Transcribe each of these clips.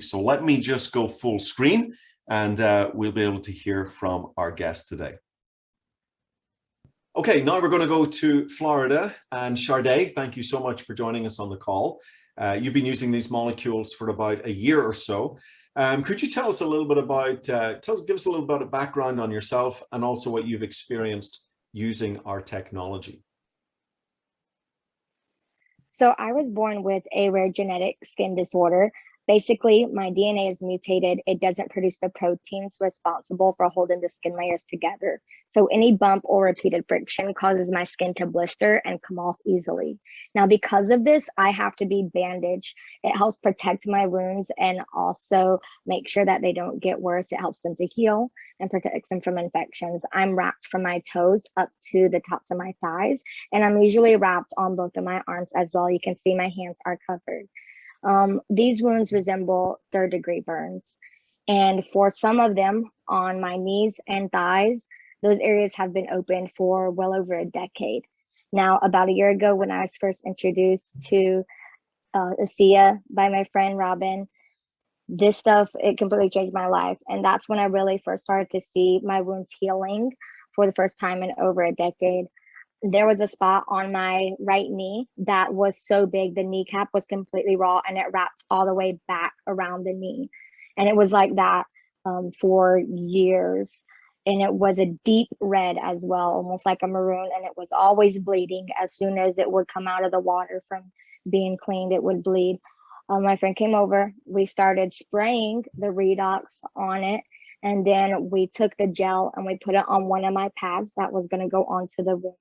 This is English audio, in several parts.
So let me just go full screen and we'll be able to hear from our guest today. Okay, now we're going to go to Florida, and Charday, thank you so much for joining us on the call. You've been using these molecules for about a year or so. Could you tell us a little bit about, give us a little bit of background on yourself and also what you've experienced using our technology? So I was born with a rare genetic skin disorder. Basically, my DNA is mutated. It doesn't produce the proteins responsible for holding the skin layers together. So any bump or repeated friction causes my skin to blister and come off easily. Now, because of this, I have to be bandaged. It helps protect my wounds and also make sure that they don't get worse. It helps them to heal and protects them from infections. I'm wrapped from my toes up to the tops of my thighs, and I'm usually wrapped on both of my arms as well. You can see my hands are covered. These wounds resemble third-degree burns. And for some of them on my knees and thighs, those areas have been open for well over a decade. Now, about a year ago, when I was first introduced to ASEA by my friend Robin, this stuff, it completely changed my life. And that's when I really first started to see my wounds healing for the first time in over a decade. There was a spot on my right knee that was so big, the kneecap was completely raw and it wrapped all the way back around the knee. And it was like that for years. And it was a deep red as well, almost like a maroon. And it was always bleeding. As soon as it would come out of the water from being cleaned, it would bleed. My friend came over, we started spraying the Redox on it. And then we took the gel and we put it on one of my pads that was going to go onto the wound.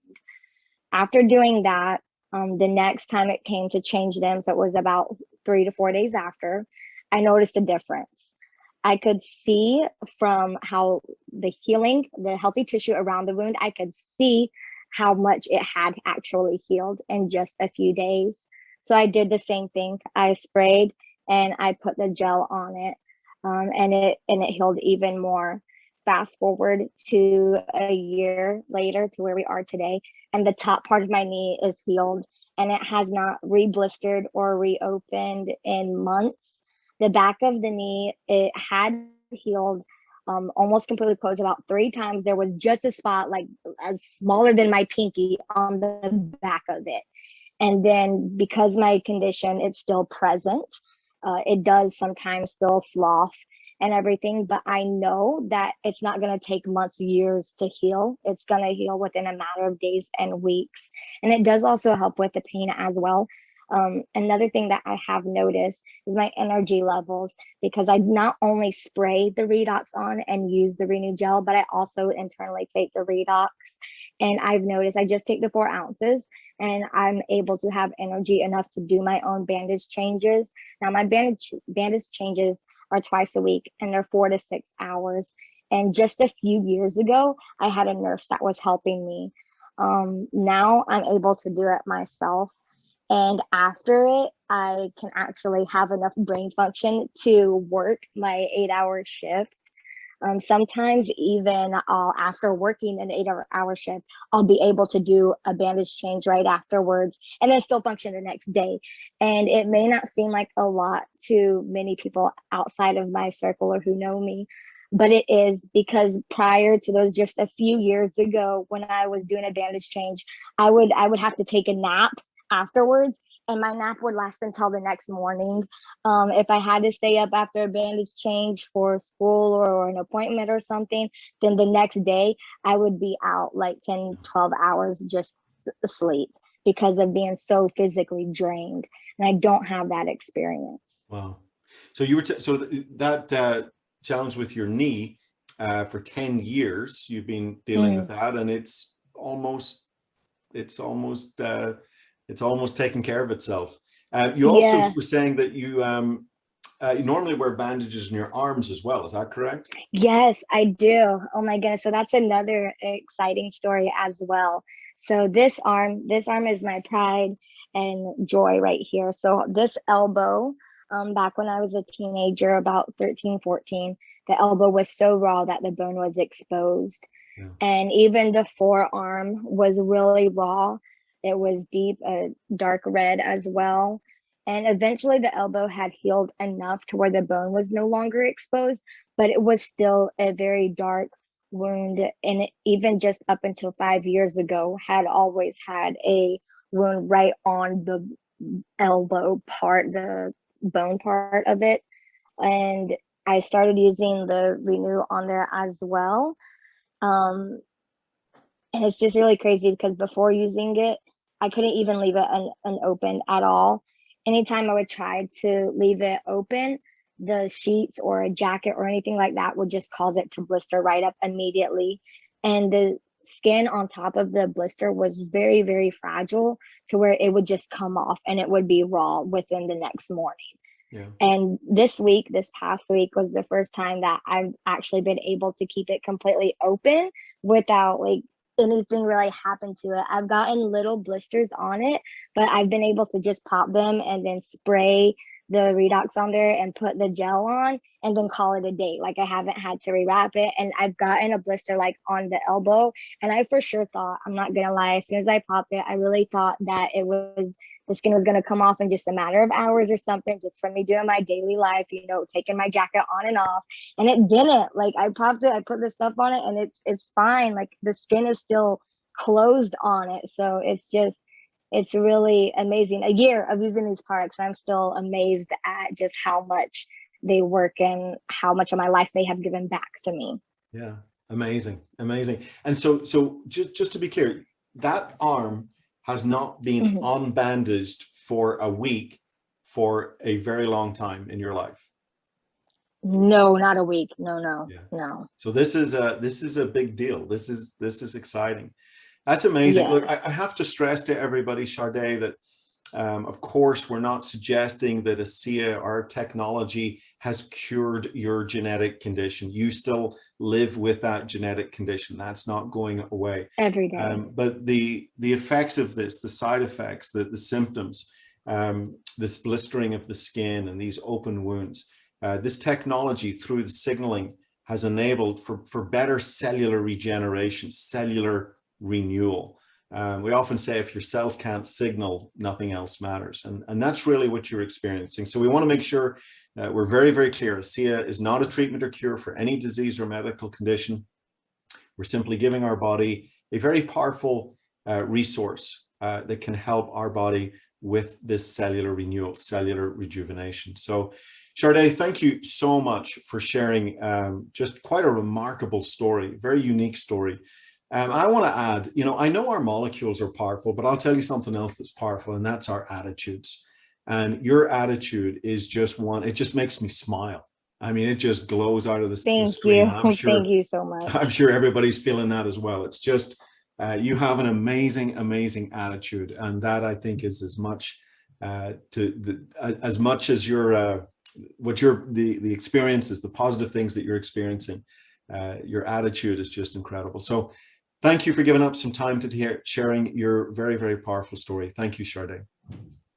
After doing that, the next time it came to change them, so it was about 3 to 4 days after, I noticed a difference. I could see from how the healing, the healthy tissue around the wound, I could see how much it had actually healed in just a few days. So I did the same thing. I sprayed and I put the gel on it, and it healed even more. Fast forward to a year later to where we are today, and the top part of my knee is healed and it has not re-blistered or reopened in months. The back of the knee, it had healed almost completely closed about 3 times. There was just a spot like as smaller than my pinky on the back of it. And then because my condition, it's still present, it does sometimes still slough and everything, but I know that it's not going to take months, years to heal. It's going to heal within a matter of days and weeks. And it does also help with the pain as well. Another thing that I have noticed is my energy levels, because I not only spray the Redox on and use the Renew gel, but I also internally take the Redox. And I've noticed I just take the 4 ounces and I'm able to have energy enough to do my own bandage changes. Now my bandage changes are twice a week and they're 4 to 6 hours. And just a few years ago, I had a nurse that was helping me. Now I'm able to do it myself. And after it, I can actually have enough brain function to work my 8-hour shift. Sometimes even after working an 8-hour shift, I'll be able to do a bandage change right afterwards and then still function the next day. And it may not seem like a lot to many people outside of my circle or who know me, but it is, because prior to those, just a few years ago, when I was doing a bandage change, I would have to take a nap afterwards, and my nap would last until the next morning. If I had to stay up after a bandage change for school or an appointment or something, then the next day I would be out like 10, 12 hours just asleep because of being so physically drained. And I don't have that experience. Wow. So you were that challenge with your knee for 10 years, you've been dealing with that, and it's almost taking care of itself. You also were saying that you normally wear bandages in your arms as well. Is that correct? Yes, I do. Oh my goodness. So that's another exciting story as well. So this arm is my pride and joy right here. So this elbow, back when I was a teenager, about 13, 14, the elbow was so raw that the bone was exposed. Yeah. And even the forearm was really raw. It was deep, dark red as well. And eventually the elbow had healed enough to where the bone was no longer exposed, but it was still a very dark wound. And even just up until 5 years ago, had always had a wound right on the elbow part, the bone part of it. And I started using the Renew on there as well. Um, and it's just really crazy because before using it, I couldn't even leave it unopened at all. Anytime I would try to leave it open, the sheets or a jacket or anything like that would just cause it to blister right up immediately. And the skin on top of the blister was very, very fragile to where it would just come off and it would be raw within the next morning. Yeah. And this past week was the first time that I've actually been able to keep it completely open without like anything really happen to it. I've gotten little blisters on it, but I've been able to just pop them and then spray the Redox on there and put the gel on and then call it a day. Like I haven't had to rewrap it. And I've gotten a blister like on the elbow. And I for sure thought, I'm not gonna lie, as soon as I popped it, I really thought that the skin was gonna come off in just a matter of hours or something, just from me doing my daily life, taking my jacket on and off. And it didn't. Like I popped it, I put the stuff on it, and it's fine. Like the skin is still closed on it. So it's really amazing. A year of using these products, I'm still amazed at just how much they work and how much of my life they have given back to me. Yeah, amazing, amazing. And so just to be clear, that arm has not been unbandaged for a week for a very long time in your life. No, not a week. No. So this is a big deal. This is exciting. That's amazing. Yeah. Look, I have to stress to everybody, Charday, that of course we're not suggesting that ASEA, our technology, has cured your genetic condition. You still live with that genetic condition. That's not going away Every day. But the effects of this, the side effects, the symptoms, this blistering of the skin and these open wounds, this technology through the signaling has enabled for better cellular regeneration, cellular renewal. We often say if your cells can't signal, nothing else matters. And that's really what you're experiencing. So we want to make sure that we're very, very clear. ASEA is not a treatment or cure for any disease or medical condition. We're simply giving our body a very powerful resource that can help our body with this cellular renewal, cellular rejuvenation. So Charday, thank you so much for sharing just quite a remarkable story, very unique story. I want to add, I know our molecules are powerful, but I'll tell you something else that's powerful, and that's our attitudes. And your attitude is just it just makes me smile. I mean, it just glows out of the screen. Thank you so much. I'm sure everybody's feeling that as well. It's just, you have an amazing, amazing attitude. And that I think is as much as much as the experiences, the positive things that you're experiencing. Your attitude is just incredible. So thank you for giving up some time to sharing your very, very powerful story. Thank you, Charday.